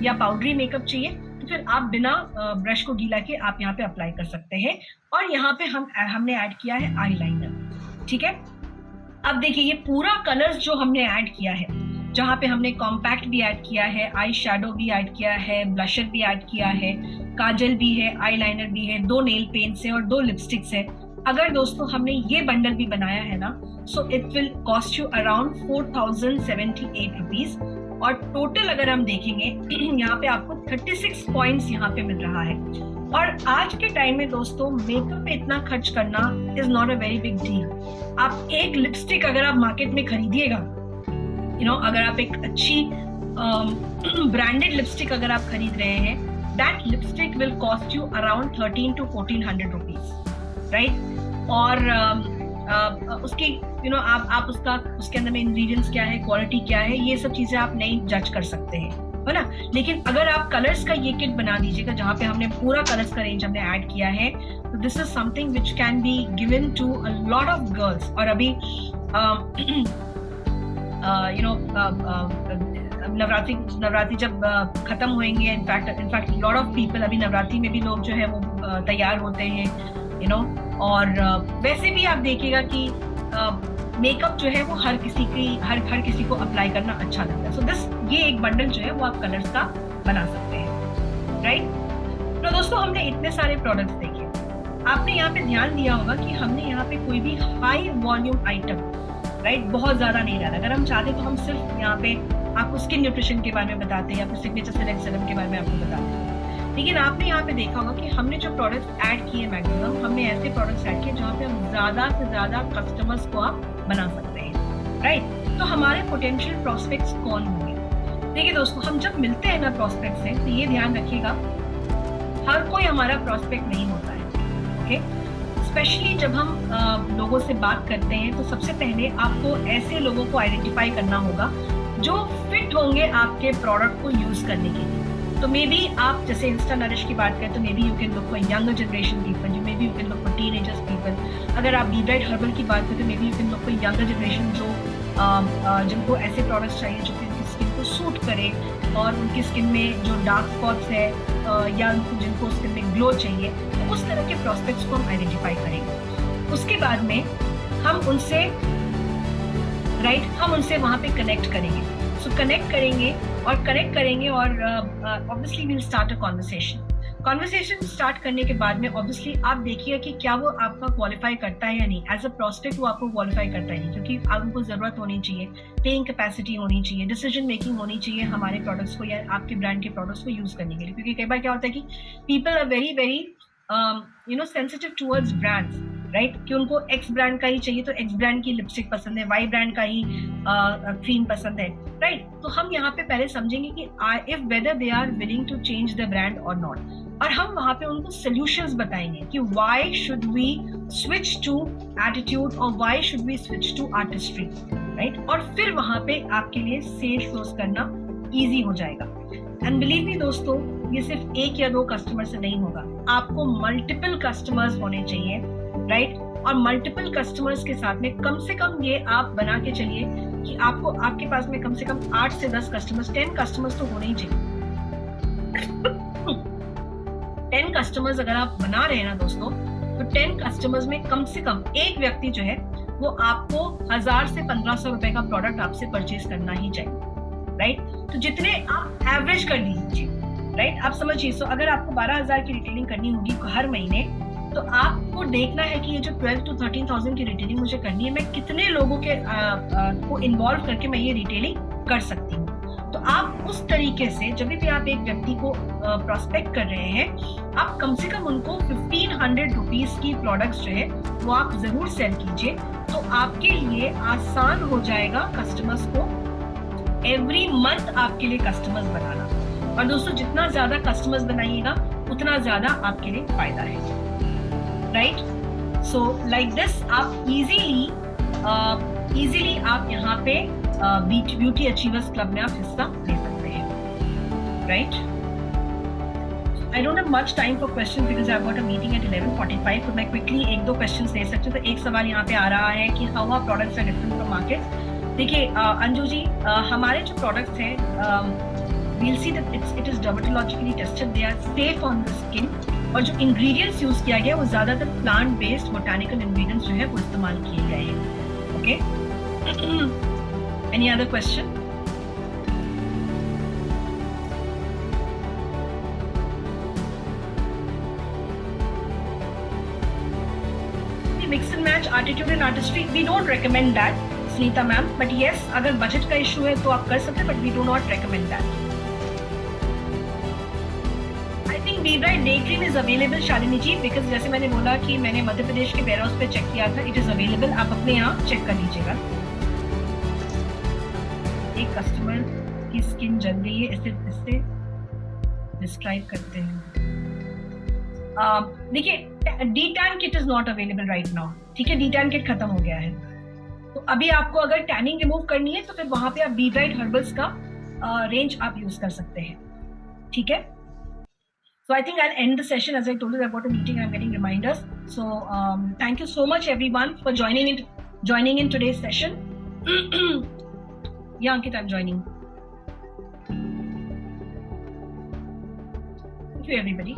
या पाउडरी मेकअप चाहिए तो फिर आप बिना ब्रश को गीला के आप यहाँ पे अप्लाई कर सकते हैं। और यहाँ पे हमने ऐड किया है आईलाइनर, ठीक है। अब देखिए ये पूरा कलर्स जो हमने ऐड किया है, जहाँ पे हमने कॉम्पैक्ट भी ऐड किया है, आई शेडो भी ऐड किया है, ब्लशर भी ऐड किया है, काजल भी है, आईलाइनर भी है, 2 नेल पेंट्स है और 2 लिपस्टिक्स है। अगर दोस्तों हमने ये बंडल भी बनाया है ना, so it will cost you around 4078 rupees. और टोटल अगर हम देखेंगे यहाँ पे आपको 36 पॉइंट्स यहाँ पे मिल रहा है। और आज के टाइम में दोस्तों मेकअप पे इतना खर्च करना is not a very big deal. आप एक लिपस्टिक अगर आप मार्केट में खरीदिएगा, अगर आप एक अच्छी ब्रांडेड लिपस्टिक अगर आप खरीद रहे हैं, that lipstick will cost you around 1300 to 1400 rupees, right. और उसकी आप उसके अंदर में इंग्रेडिएंट्स क्या है, क्वालिटी क्या है, ये सब चीजें आप नहीं जज कर सकते हैं, है ना। लेकिन अगर आप कलर्स का ये किट बना दीजिएगा जहाँ पे हमने पूरा कलर्स का रेंज हमने ऐड किया है, तो this is something which can be given to a lot of girls. और अभी नवरात्रि जब खत्म होंगे, इनफैक्ट लॉट ऑफ पीपल अभी नवरात्रि में भी लोग जो है वो तैयार होते हैं, और वैसे भी आप देखिएगा कि मेकअप जो है वो हर किसी को अप्लाई करना अच्छा लगता है। सो ये एक बंडल जो है वो आप कलर्स का बना सकते हैं, राइट। तो दोस्तों हमने इतने सारे प्रोडक्ट्स देखे, आपने यहाँ पे ध्यान दिया होगा कि हमने यहाँ पे कोई भी हाई वॉल्यूम आइटम, राइट, बहुत ज्यादा नहीं डाला। अगर हम चाहते तो हम सिर्फ यहाँ पे आपको स्किन न्यूट्रिशन के बारे में बताते हैं या फिर सिग्नेचर सेलेक्ट सीरम के बारे में आपको बताते हैं, लेकिन आपने यहाँ पे देखा होगा कि हमने जो प्रोडक्ट्स ऐड किए मैक्सिमम, हमने ऐसे प्रोडक्ट्स ऐड किए जहाँ पे हम ज्यादा से ज्यादा कस्टमर्स को आप बना सकते हैं, राइट। तो हमारे पोटेंशियल प्रोस्पेक्ट्स कौन होंगे? देखिए दोस्तों, हम जब मिलते हैं ना प्रोस्पेक्ट से, तो ये ध्यान रखिएगा, हर कोई हमारा प्रोस्पेक्ट नहीं होता है, ओके। स्पेशली जब हम लोगों से बात करते हैं तो सबसे पहले आपको ऐसे लोगों को आइडेंटिफाई करना होगा जो फिट होंगे आपके प्रोडक्ट को यूज करने के लिए। तो मे बी आप जैसे इंस्टा नरिश की बात करें तो may be you can look for younger generation people, may be you can look for teenagers people. अगर आप बी ब्राइट हर्बल की बात करें तो may be you can look for younger generation जो जिनको ऐसे प्रोडक्ट्स चाहिए जो कि उनकी स्किन को सूट करे और उनकी स्किन में जो डार्क स्पॉट्स है या जिनको स्किन में ग्लो चाहिए, तो उस तरह के प्रोस्पेक्ट्स को हम आइडेंटिफाई करेंगे। उसके बाद में हम उनसे हम उनसे वहाँ पे कनेक्ट करेंगे। सो कनेक्ट करेंगे और obviously we will start a conversation start करने के बाद में ऑब्वियसली आप देखिए कि क्या वो आपका क्वालिफाई करता है या नहीं। एज अ प्रोस्पेक्ट वो आपको क्वालिफाई करता है नहीं, क्योंकि आपको जरूरत होनी चाहिए, पेइंग कैपेसिटी होनी चाहिए, डिसीजन मेकिंग होनी चाहिए हमारे प्रोडक्ट्स को या आपके ब्रांड के प्रोडक्ट्स को यूज करने के लिए। क्योंकि कई बार क्या होता है कि people are very sensitive towards brands, right, कि उनको एक्स ब्रांड का ही चाहिए तो एक्स ब्रांड की लिपस्टिक पसंद है, वाई ब्रांड का ही क्रीम पसंद है, राइट। तो हम यहाँ पे पहले समझेंगे कि if whether they are willing to change the brand और नॉट, और हम वहाँ पे उनको सॉल्यूशंस बताएंगे कि why should we switch to Attitude और why should we switch to Artistry, right. और फिर वहाँ पे आपके लिए सेल क्लोज करना इजी हो जाएगा। एंड बिलीव मी दोस्तों, ये सिर्फ एक या दो कस्टमर से नहीं होगा, आपको मल्टीपल कस्टमर्स होने चाहिए, राइट। और मल्टीपल कस्टमर्स के साथ में कम से कम ये आप बना के चलिए कि आपको आपके पास में कम से कम 8 से 10 कस्टमर्स, 10 कस्टमर्स तो होने ही चाहिए। 10 कस्टमर्स अगर आप बना रहे हैं ना दोस्तों, तो 10 कस्टमर्स में कम से कम एक व्यक्ति जो है वो आपको 1000 से 1500 रुपए का प्रोडक्ट आपसे परचेज करना ही चाहिए, राइट। तो जितने आप एवरेज कर लीजिए, राइट, आप समझिए। सो अगर आपको 12,000 की रिटेलिंग करनी होगी हर महीने, तो आपको देखना है कि ये जो 12 to 13,000 की रिटेलिंग मुझे करनी है, मैं कितने लोगों के को इन्वॉल्व करके मैं ये रिटेलिंग कर सकती हूँ। तो आप उस तरीके से जब भी आप एक व्यक्ति को प्रोस्पेक्ट कर रहे हैं, आप कम से कम उनको 1500 रुपीज की प्रोडक्ट्स जो है वो आप जरूर सेल कीजिए। तो आपके लिए आसान हो जाएगा कस्टमर्स को एवरी मंथ आपके लिए कस्टमर्स बनाना। और दोस्तों, जितना ज्यादा कस्टमर्स बनाइएगा उतना ज्यादा आपके लिए फायदा है, राइट। सो लाइक दिस आप इजीली आप यहाँ पे ब्यूटी अचीवर्स क्लब में आप हिस्सा ले सकते हैं, right. I don't have much time for question because I have got a meeting at 11:45, तो मैं क्विकली एक दो क्वेश्चंस ले सकती हूँ। तो एक सवाल यहाँ पे आ रहा है कि how our products are different from market. देखिए अंजू जी, हमारे जो प्रोडक्ट्स हैं we'll see that it is dermatologically tested, they are safe on the skin, और जो ingredients यूज किया गया वो ज्यादातर प्लांट बेस्ड बोटानिकल इंग्रेडिएंट्स जो है वो इस्तेमाल किए गए हैं, okay. Any other question? Mix and match attitude and artistry, we don't recommend that Sunita ma'am, but yes अगर बजट का इशू है तो आप कर सकते हैं, but we do not recommend that. Be bright day cream is available Shalini ji, because जैसे मैंने बोला कि मैंने मध्य प्रदेश के वेयर हाउस पे चेक किया था, इट इज अवेलेबल, आप अपने यहाँ चेक कर लीजिएगा। एक कस्टमर की स्किन जल गई है, इससे डिस्क्राइब करते हैं। देखिए D tan kit is not available right now, ठीक है, डी टैन किट खत्म हो गया है। तो अभी आपको अगर टैनिंग रिमूव करनी है तो फिर वहां पे आप बी ब्राइट हर्बल्स का रेंज आप यूज कर सकते हैं, ठीक है। So I think I'll end the session. As I told you, I've got a meeting. I'm getting reminders. So thank you so much, everyone, for joining in today's session. Yeah, Ankit, I'm joining. Thank you, everybody.